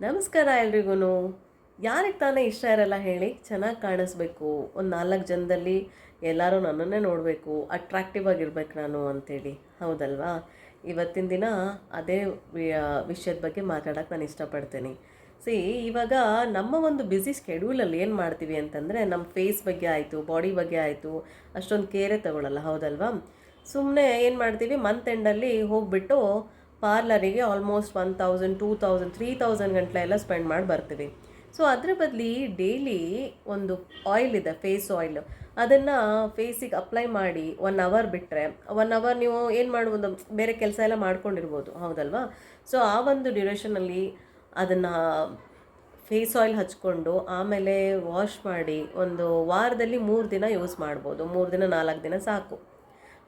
ನಮಸ್ಕಾರ ಎಲ್ರಿಗೂ. ಯಾರಿಗೆ ತಾನೇ ಇಷ್ಟ ಇರಲ್ಲ ಹೇಳಿ? ಚೆನ್ನಾಗಿ ಕಾಣಿಸ್ಬೇಕು, ಒಂದು 4 ಜನದಲ್ಲಿ ಎಲ್ಲರೂ ನನ್ನನ್ನೇ ನೋಡಬೇಕು, ಅಟ್ರಾಕ್ಟಿವ್ ಆಗಿರ್ಬೇಕು ನಾನು ಅಂತೇಳಿ, ಹೌದಲ್ವಾ? ಇವತ್ತಿನ ದಿನ ಅದೇ ವಿಷಯದ ಬಗ್ಗೆ ಮಾತಾಡೋಕ್ಕೆ ನಾನು ಇಷ್ಟಪಡ್ತೀನಿ. ಇವಾಗ ನಮ್ಮ ಒಂದು ಬ್ಯುಸಿ ಸ್ಕೆಡ್ಯೂಲಲ್ಲಿ ಏನು ಮಾಡ್ತೀವಿ ಅಂತಂದರೆ, ನಮ್ಮ ಫೇಸ್ ಬಗ್ಗೆ ಆಯಿತು, ಬಾಡಿ ಬಗ್ಗೆ ಆಯಿತು, ಅಷ್ಟೊಂದು ಕೇರೇ ತಗೊಳ್ಳಲ್ಲ, ಹೌದಲ್ವಾ? ಸುಮ್ಮನೆ ಏನು ಮಾಡ್ತೀವಿ, ಮಂತ್ ಎಂಡಲ್ಲಿ ಹೋಗಿಬಿಟ್ಟು ಪಾರ್ಲರಿಗೆ ಆಲ್ಮೋಸ್ಟ್ 1000 2000 3000 ಗಂಟಲೆ ಎಲ್ಲ ಸ್ಪೆಂಡ್ ಮಾಡಿ ಬರ್ತೀವಿ. ಸೊ ಅದ್ರ ಬದಲಿ ಡೈಲಿ ಒಂದು ಆಯಿಲ್ ಇದೆ, ಫೇಸ್ ಆಯಿಲ್, ಅದನ್ನು ಫೇಸಿಗೆ ಅಪ್ಲೈ ಮಾಡಿ 1 ಅವರ್ ಬಿಟ್ಟರೆ, 1 ಅವರ್ ನೀವು ಏನು ಮಾಡ್ಬೋದು, ಬೇರೆ ಕೆಲಸ ಎಲ್ಲ ಮಾಡ್ಕೊಂಡಿರ್ಬೋದು, ಹೌದಲ್ವಾ? ಸೊ ಆ ಒಂದು ಡ್ಯೂರೇಷನಲ್ಲಿ ಅದನ್ನು ಫೇಸ್ ಆಯಿಲ್ ಹಚ್ಕೊಂಡು ಆಮೇಲೆ ವಾಶ್ ಮಾಡಿ ಒಂದು ವಾರದಲ್ಲಿ 3 ದಿನ ಯೂಸ್ ಮಾಡ್ಬೋದು. 3 ದಿನ 4 ದಿನ ಸಾಕು.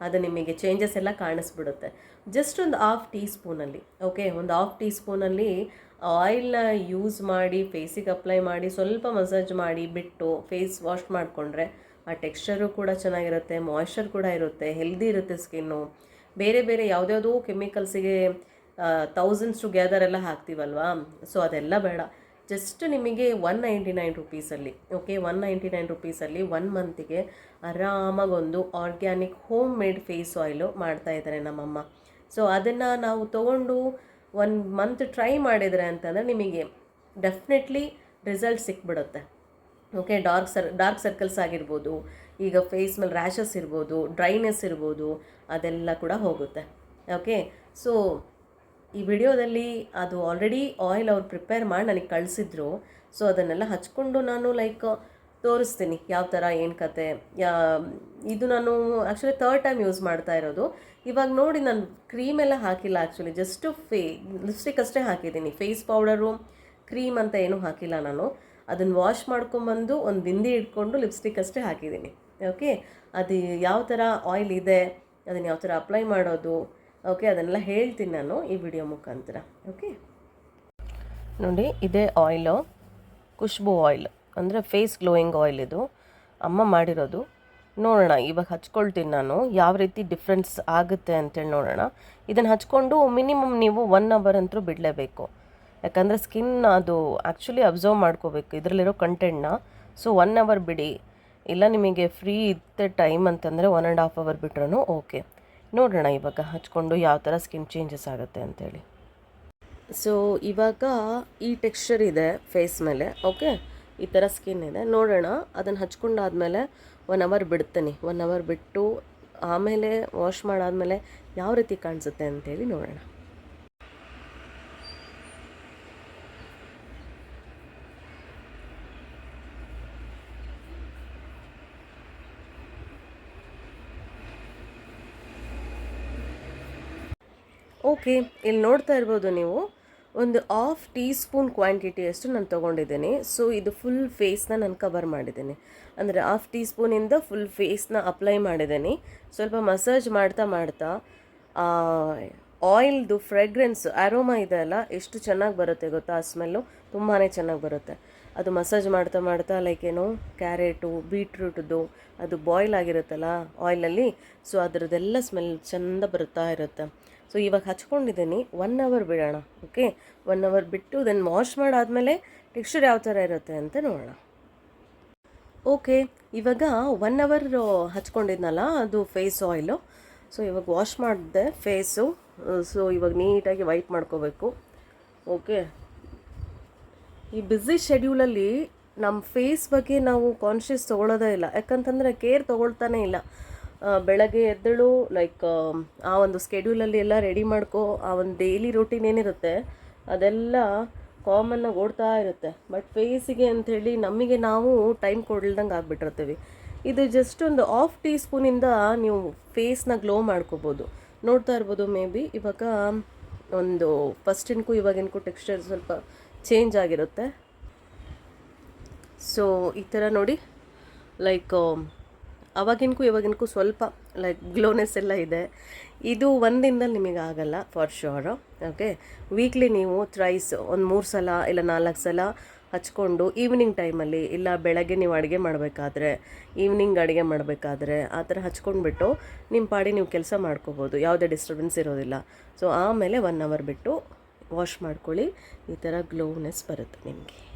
ಅದು ನಿಮಗೆ ಚೇಂಜಸ್ ಎಲ್ಲ ಕಾಣಿಸ್ಬಿಡುತ್ತೆ. ಜಸ್ಟ್ ಒಂದು ಹಾಫ್ ಟೀ ಸ್ಪೂನಲ್ಲಿ, ಓಕೆ, ಒಂದು ಹಾಫ್ ಟೀ ಸ್ಪೂನಲ್ಲಿ ಆಯಿಲ್ನ ಯೂಸ್ ಮಾಡಿ ಫೇಸಿಗೆ ಅಪ್ಲೈ ಮಾಡಿ ಸ್ವಲ್ಪ ಮಸಾಜ್ ಮಾಡಿ ಬಿಟ್ಟು ಫೇಸ್ ವಾಶ್ ಮಾಡಿಕೊಂಡ್ರೆ ಆ ಟೆಕ್ಸ್ಚರು ಕೂಡ ಚೆನ್ನಾಗಿರುತ್ತೆ, ಮಾಯ್ಶ್ಚರ್ ಕೂಡ ಇರುತ್ತೆ, ಹೆಲ್ದಿ ಇರುತ್ತೆ ಸ್ಕಿನ್ನು. ಬೇರೆ ಬೇರೆ ಯಾವುದ್ಯಾವುದೋ ಕೆಮಿಕಲ್ಸಿಗೆ ಥೌಸಂಡ್ಸ್ ಟುಗೆದರ್ ಎಲ್ಲ ಹಾಕ್ತೀವಲ್ವಾ? ಸೊ ಅದೆಲ್ಲ ಬೇಡ. ಜಸ್ಟ್ ನಿಮಗೆ 199 ರುಪೀಸಲ್ಲಿ, ಓಕೆ, 199 ರುಪೀಸಲ್ಲಿ 1 ಮಂತಿಗೆ ಆರಾಮಾಗಿ ಒಂದು organic home made face oil ಮಾಡ್ತಾಯಿದ್ದಾರೆ ನಮ್ಮಮ್ಮ. ಸೊ ಅದನ್ನು ನಾವು ತೊಗೊಂಡು 1 ಮಂತ್ ಟ್ರೈ ಮಾಡಿದರೆ ಅಂತಂದರೆ ನಿಮಗೆ ಡೆಫಿನೆಟ್ಲಿ ರಿಸಲ್ಟ್ ಸಿಕ್ಬಿಡುತ್ತೆ. ಓಕೆ, ಡಾರ್ಕ್ ಸರ್ಕಲ್ಸ್ ಆಗಿರ್ಬೋದು, ಈಗ ಫೇಸ್ ಮೇಲೆ ರ್ಯಾಷಸ್ ಇರ್ಬೋದು, ಡ್ರೈನೆಸ್ ಇರ್ಬೋದು, ಅದೆಲ್ಲ ಕೂಡ ಹೋಗುತ್ತೆ. ಓಕೆ, ಸೊ ಈ ವಿಡಿಯೋದಲ್ಲಿ ಅದು ಆಲ್ರೆಡಿ ಆಯಿಲ್ ಅವ್ರು ಪ್ರಿಪೇರ್ ಮಾಡಿ ನನಗೆ ಕಳಿಸಿದ್ರು. ಸೊ ಅದನ್ನೆಲ್ಲ ಹಚ್ಕೊಂಡು ನಾನು ತೋರಿಸ್ತೀನಿ ಯಾವ ಥರ ಏನು ಕತೆ. ಇದು ನಾನು ಆ್ಯಕ್ಚುಲಿ 3rd ಟೈಮ್ ಯೂಸ್ ಮಾಡ್ತಾ ಇರೋದು. ಇವಾಗ ನೋಡಿ, ನಾನು ಕ್ರೀಮೆಲ್ಲ ಹಾಕಿಲ್ಲ, ಆ್ಯಕ್ಚುಲಿ ಜಸ್ಟು ಲಿಪ್ಸ್ಟಿಕ್ ಅಷ್ಟೇ ಹಾಕಿದ್ದೀನಿ. ಫೇಸ್ ಪೌಡರು ಕ್ರೀಮ್ ಅಂತ ಏನೂ ಹಾಕಿಲ್ಲ ನಾನು. ಅದನ್ನು ವಾಶ್ ಮಾಡ್ಕೊಂಬಂದು ಒಂದು ಬಿಂದಿ ಇಟ್ಕೊಂಡು ಲಿಪ್ಸ್ಟಿಕ್ ಅಷ್ಟೇ ಹಾಕಿದ್ದೀನಿ. ಓಕೆ, ಅದು ಯಾವ ಥರ ಆಯಿಲ್ ಇದೆ, ಅದನ್ನು ಯಾವ ಥರ ಅಪ್ಲೈ ಮಾಡೋದು, ಓಕೆ, ಅದನ್ನೆಲ್ಲ ಹೇಳ್ತೀನಿ ನಾನು ಈ ವಿಡಿಯೋ ಮುಖಾಂತರ. ಓಕೆ, ನೋಡಿ, ಇದೇ ಆಯಿಲು, ಖುಷ್ಬು ಆಯಿಲ್ ಅಂದರೆ ಫೇಸ್ ಗ್ಲೋಯಿಂಗ್ ಆಯಿಲ್. ಇದು ಅಮ್ಮ ಮಾಡಿರೋದು. ನೋಡೋಣ, ಇವಾಗ ಹಚ್ಕೊಳ್ತೀನಿ ನಾನು, ಯಾವ ರೀತಿ ಡಿಫ್ರೆನ್ಸ್ ಆಗುತ್ತೆ ಅಂತೇಳಿ ನೋಡೋಣ. ಇದನ್ನು ಹಚ್ಕೊಂಡು ಮಿನಿಮಮ್ ನೀವು 1 ಅವರ್ ಅಂತೂ ಬಿಡಲೇಬೇಕು. ಯಾಕಂದರೆ ಸ್ಕಿನ್ ಅದು ಆ್ಯಕ್ಚುಲಿ ಅಬ್ಸರ್ವ್ ಮಾಡ್ಕೋಬೇಕು ಇದರಲ್ಲಿರೋ ಕಂಟೆಂಟ್ನ. ಸೊ 1 ಅವರ್ ಬಿಡಿ, ಇಲ್ಲ ನಿಮಗೆ ಫ್ರೀ ಇದ್ದ ಟೈಮ್ ಅಂತಂದರೆ 1.5 ಅವರ್ ಬಿಟ್ರೂ ಓಕೆ. ನೋಡೋಣ ಇವಾಗ ಹಚ್ಕೊಂಡು ಯಾವ ಥರ ಸ್ಕಿನ್ ಚೇಂಜಸ್ ಆಗುತ್ತೆ ಅಂಥೇಳಿ. ಸೊ ಇವಾಗ ಈ ಟೆಕ್ಸ್ಚರ್ ಇದೆ ಫೇಸ್ ಮೇಲೆ, ಓಕೆ, ಈ ಥರ ಸ್ಕಿನ್ ಇದೆ. ನೋಡೋಣ, ಅದನ್ನು ಹಚ್ಕೊಂಡಾದ್ಮೇಲೆ 1 ಅವರ್ ಬಿಡ್ತೀನಿ. 1 ಅವರ್ ಬಿಟ್ಟು ಆಮೇಲೆ ವಾಶ್ ಮಾಡಾದ್ಮೇಲೆ ಯಾವ ರೀತಿ ಕಾಣಿಸುತ್ತೆ ಅಂತೇಳಿ ನೋಡೋಣ. ಓಕೆ, ಇಲ್ಲಿ ನೋಡ್ತಾ ಇರ್ಬೋದು ನೀವು, ಒಂದು ಹಾಫ್ ಟೀ ಸ್ಪೂನ್ ಕ್ವಾಂಟಿಟಿಯಷ್ಟು ನಾನು ತೊಗೊಂಡಿದ್ದೀನಿ. ಸೊ ಇದು ಫುಲ್ ಫೇಸ್ನ ನಾನು ಕವರ್ ಮಾಡಿದ್ದೀನಿ. ಅಂದರೆ ಹಾಫ್ ಟೀ ಸ್ಪೂನಿಂದ ಫುಲ್ ಫೇಸ್ನ ಅಪ್ಲೈ ಮಾಡಿದ್ದೀನಿ. ಸ್ವಲ್ಪ ಮಸಾಜ್ ಮಾಡ್ತಾ ಮಾಡ್ತಾ ಆಯಿಲ್ದು ಫ್ರೆಗ್ರೆನ್ಸ್ ಅರೋಮಾ ಇದೆ ಅಲ್ಲ, ಎಷ್ಟು ಚೆನ್ನಾಗಿ ಬರುತ್ತೆ ಗೊತ್ತಾ? ಆ ಸ್ಮೆಲ್ಲು ತುಂಬಾ ಚೆನ್ನಾಗಿ ಬರುತ್ತೆ. ಅದು ಮಸಾಜ್ ಮಾಡ್ತಾ ಮಾಡ್ತಾ ಏನು ಕ್ಯಾರೆಟು ಬೀಟ್ರೂಟ್ದು ಅದು ಬಾಯ್ಲ್ ಆಗಿರುತ್ತಲ್ಲ ಆಯಿಲಲ್ಲಿ, ಸೊ ಅದರದ್ದೆಲ್ಲ ಸ್ಮೆಲ್ ಚೆಂದ ಬರುತ್ತಾ ಇರುತ್ತೆ. ಸೊ ಇವಾಗ ಹಚ್ಕೊಂಡಿದ್ದೀನಿ. 1 ಅವರ್ ಬಿಡೋಣ. ಓಕೆ, 1 ಅವರ್ ಬಿಟ್ಟು ದೆನ್ ವಾಶ್ ಮಾಡಾದಮೇಲೆ ಟೆಕ್ಸ್ಚರ್ ಯಾವ ಥರ ಇರುತ್ತೆ ಅಂತ ನೋಡೋಣ. ಓಕೆ, ಇವಾಗ 1 ಅವರ್ ಹಚ್ಕೊಂಡಿದ್ನಲ್ಲ ಅದು ಫೇಸ್ ಆಯಿಲು. ಸೊ ಇವಾಗ ವಾಶ್ ಮಾಡಿದೆ ಫೇಸು. ಸೊ ಇವಾಗ ನೀಟಾಗಿ ವೈಪ್ ಮಾಡ್ಕೋಬೇಕು. ಓಕೆ, ಈ ಬ್ಯುಸಿ ಶೆಡ್ಯೂಲಲ್ಲಿ ನಮ್ಮ ಫೇಸ್ ಬಗ್ಗೆ ನಾವು ಕಾನ್ಷಿಯಸ್ ತೊಗೊಳ್ಳೋದೇ ಇಲ್ಲ. ಯಾಕಂತಂದರೆ ಕೇರ್ ತೊಗೊಳ್ತಾನೆ ಇಲ್ಲ. ಬೆಳಗ್ಗೆ ಎದ್ದಳು ಆ ಒಂದು ಸ್ಕೆಡ್ಯೂಲಲ್ಲಿ ಎಲ್ಲ ರೆಡಿ ಮಾಡ್ಕೋ, ಆ ಒಂದು ಡೈಲಿ ರೂಟೀನ್ ಏನಿರುತ್ತೆ ಅದೆಲ್ಲ ಕಾಮನ್ನಾಗಿ ಓಡ್ತಾ ಇರುತ್ತೆ. ಬಟ್ ಫೇಸಿಗೆ ಅಂಥೇಳಿ ನಮಗೆ ನಾವು ಟೈಮ್ ಕೊಡ್ಲ್ದಂಗೆ ಆಗಿಬಿಟ್ಟಿರ್ತೀವಿ. ಇದು ಜಸ್ಟ್ ಒಂದು ಹಾಫ್ ಟೀ ಸ್ಪೂನಿಂದ ನೀವು ಫೇಸ್ನ ಗ್ಲೋ ಮಾಡ್ಕೋಬೋದು. ನೋಡ್ತಾ ಇರ್ಬೋದು, ಮೇ ಬಿ ಇವಾಗ ಒಂದು ಫಸ್ಟಿನ್ಗೂ ಇವಾಗಿನ್ಗೂ ಟೆಕ್ಸ್ಚರ್ ಸ್ವಲ್ಪ ಚೇಂಜ್ ಆಗಿರುತ್ತೆ. ಸೊ ಈ ಥರ ನೋಡಿ, ಅವಾಗಿನ್ಗೂ ಇವಾಗಿನ್ಗೂ ಸ್ವಲ್ಪ ಗ್ಲೋನೆಸ್ ಎಲ್ಲ ಇದೆ. ಇದು ಒಂದಿನದಲ್ಲಿ ನಿಮಗೆ ಆಗಲ್ಲ ಫಾರ್ ಶ್ಯೂರ್. ಓಕೆ, ವೀಕ್ಲಿ ನೀವು ಥ್ರೈಸ್ ಒಂದು 3 ಸಲ ಇಲ್ಲ 4 ಸಲ ಹಚ್ಕೊಂಡು ಈವ್ನಿಂಗ್ ಟೈಮಲ್ಲಿ, ಇಲ್ಲ ಬೆಳಗ್ಗೆ ನೀವು ಅಡುಗೆ ಮಾಡಬೇಕಾದ್ರೆ, ಈವ್ನಿಂಗ್ ಅಡುಗೆ ಮಾಡಬೇಕಾದ್ರೆ ಆ ಥರ ಹಚ್ಕೊಂಡ್ಬಿಟ್ಟು ನಿಮ್ಮ ಪಾಡಿ ನೀವು ಕೆಲಸ ಮಾಡ್ಕೋಬೋದು, ಯಾವುದೇ ಡಿಸ್ಟರ್ಬೆನ್ಸ್ ಇರೋದಿಲ್ಲ. ಸೊ ಆಮೇಲೆ 1 ಅವರ್ ಬಿಟ್ಟು ವಾಶ್ ಮಾಡ್ಕೊಳ್ಳಿ. ಈ ಥರ ಗ್ಲೋನೆಸ್ ಬರುತ್ತೆ ನಿಮಗೆ.